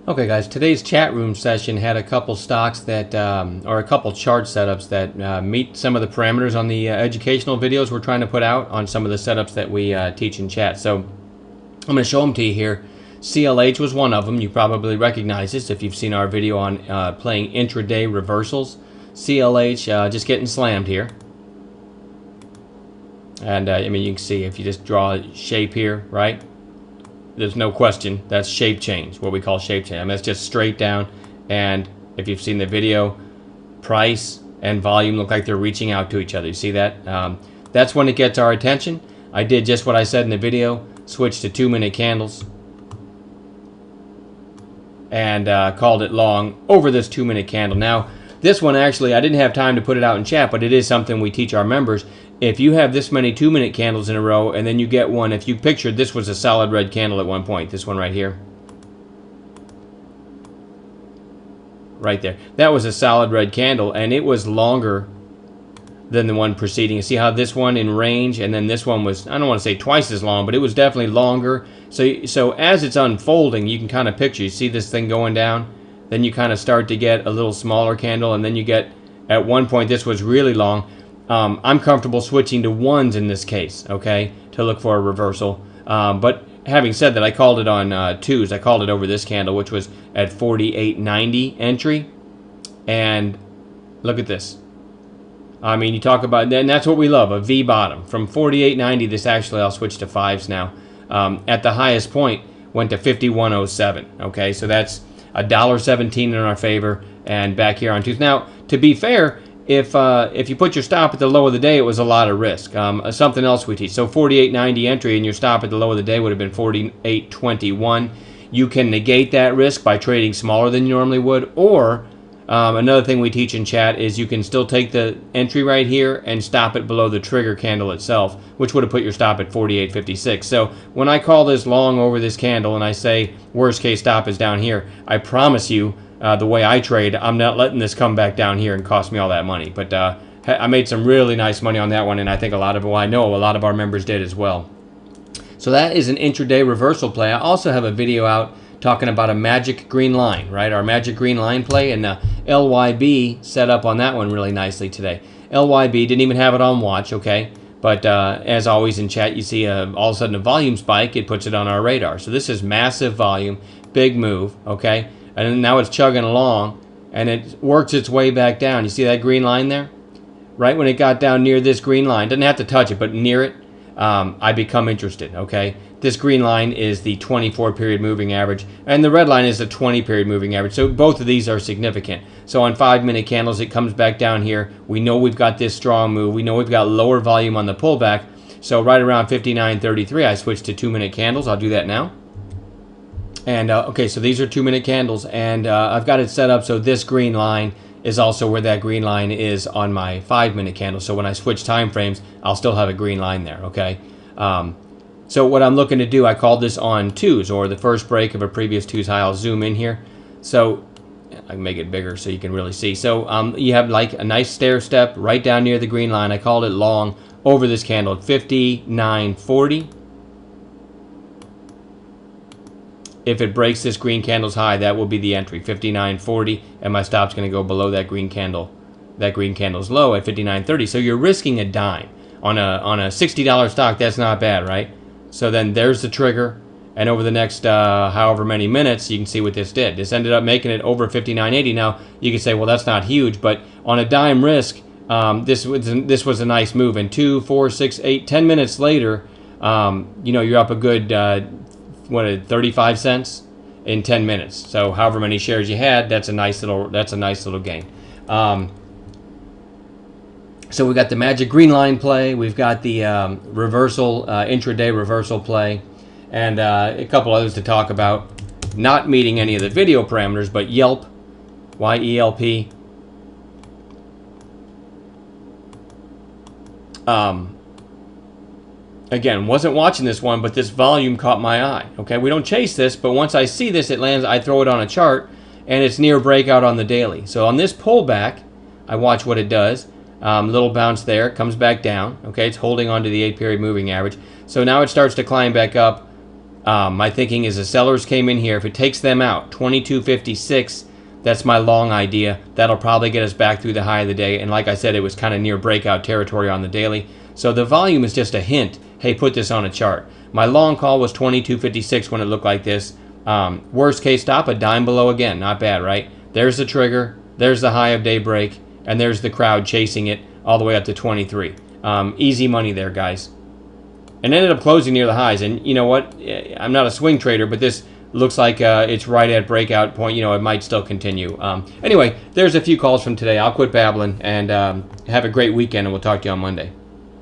Okay guys, today's chat room session had a couple stocks that, or a couple chart setups that meet some of the parameters on the educational videos we're trying to put out on some of the setups that we teach in chat. So I'm going to show them to you here. CLH was one of them. You probably recognize this if you've seen our video on playing intraday reversals. CLH just getting slammed here. And I mean, you can see if you just draw a shape here, right? There's no question that's shape change, what we call shape change. I mean, it's just straight down, and if you've seen the video, price and volume look like they're reaching out to each other. You see that? That's when it gets our attention. I did just what I said in the video, switched to 2-minute candles, and called it long over this 2-minute candle. Now, this one actually, I didn't have time to put it out in chat, but it is something we teach our members. If you have this many 2-minute candles in a row, and then you get one, if you pictured this was a solid red candle at one point, this one right here. Right there. That was a solid red candle, and it was longer than the one preceding. You see how this one in range, and then this one was, I don't want to say twice as long, but it was definitely longer. So as it's unfolding, you can kind of picture, you see this thing going down, then you kind of start to get a little smaller candle, and then you get, at one point, this was really long. I'm comfortable switching to ones in this case, okay, to look for a reversal. But having said that, I called it on twos. I called it over this candle, which was at 48.90 entry. And look at this. I mean, you talk about, and that's what we love, a V bottom. From 48.90, this actually, I'll switch to fives now. At the highest point, went to 51.07, okay? So that's $1.17 in our favor, and back here on twos. Now, to be fair, if you put your stop at the low of the day, it was a lot of risk. Something else we teach. So 48.90 entry, and your stop at the low of the day would have been 48.21. You can negate that risk by trading smaller than you normally would, or another thing we teach in chat is you can still take the entry right here and stop it below the trigger candle itself, which would have put your stop at 48.56. So when I call this long over this candle and I say worst case stop is down here, I promise you, the way I trade, I'm not letting this come back down here and cost me all that money. But I made some really nice money on that one, and I think I know a lot of our members did as well. So that is an intraday reversal play. I also have a video out talking about a magic green line, right? Our magic green line play, and LYB set up on that one really nicely today. LYB didn't even have it on watch, okay? But as always in chat, you see all of a sudden a volume spike. It puts it on our radar. So this is massive volume, big move, okay? And now it's chugging along, and it works its way back down. You see that green line there? Right when it got down near this green line, didn't have to touch it, but near it, I become interested, okay? This green line is the 24-period moving average, and the red line is the 20-period moving average. So both of these are significant. So on 5-minute candles, it comes back down here. We know we've got this strong move. We know we've got lower volume on the pullback. So right around 59.33, I switched to 2-minute candles. I'll do that now. And okay, so these are 2-minute candles, and I've got it set up so this green line is also where that green line is on my 5-minute candle. So when I switch time frames, I'll still have a green line there, okay? So what I'm looking to do, I called this on twos, or the first break of a previous twos high. I'll zoom in here. So I can make it bigger so you can really see. So you have like a nice stair step right down near the green line. I called it long over this candle at 59.40. If it breaks this green candle's high, that will be the entry, 59.40, and my stop's going to go below that green candle's low at 59.30. So you're risking a dime on a $60 stock. That's not bad, right? So then there's the trigger, and over the next however many minutes, you can see what this did. This ended up making it over 59.80. Now you can say, well, that's not huge, but on a dime risk, this was a nice move. And 2, 4, 6, 8, 10 minutes later, you know, you're up a good 35 cents in 10 minutes. So however many shares you had, that's a nice little gain. So we got the magic green line play, we've got the reversal intraday reversal play, and a couple others to talk about. Not meeting any of the video parameters, but Yelp, YELP. Again, wasn't watching this one, but this volume caught my eye. Okay, we don't chase this, but once I see this, it lands, I throw it on a chart, and it's near breakout on the daily. So on this pullback, I watch what it does. Little bounce there, comes back down. Okay, it's holding on to the 8-period moving average. So now it starts to climb back up My thinking is the sellers came in here. If it takes them out, 22.56, that's my long idea. That'll probably get us back through the high of the day. And like I said, it was kind of near breakout territory on the daily. So the volume is just a hint. Hey, put this on a chart. My long call was 22.56 when it looked like this. Worst case stop, a dime below again. Not bad, right? There's the trigger. There's the high of day break. And there's the crowd chasing it all the way up to 23. Easy money there, guys. And ended up closing near the highs. And you know what? I'm not a swing trader, but this looks like it's right at breakout point. You know, it might still continue. Anyway, there's a few calls from today. I'll quit babbling and have a great weekend, and we'll talk to you on Monday.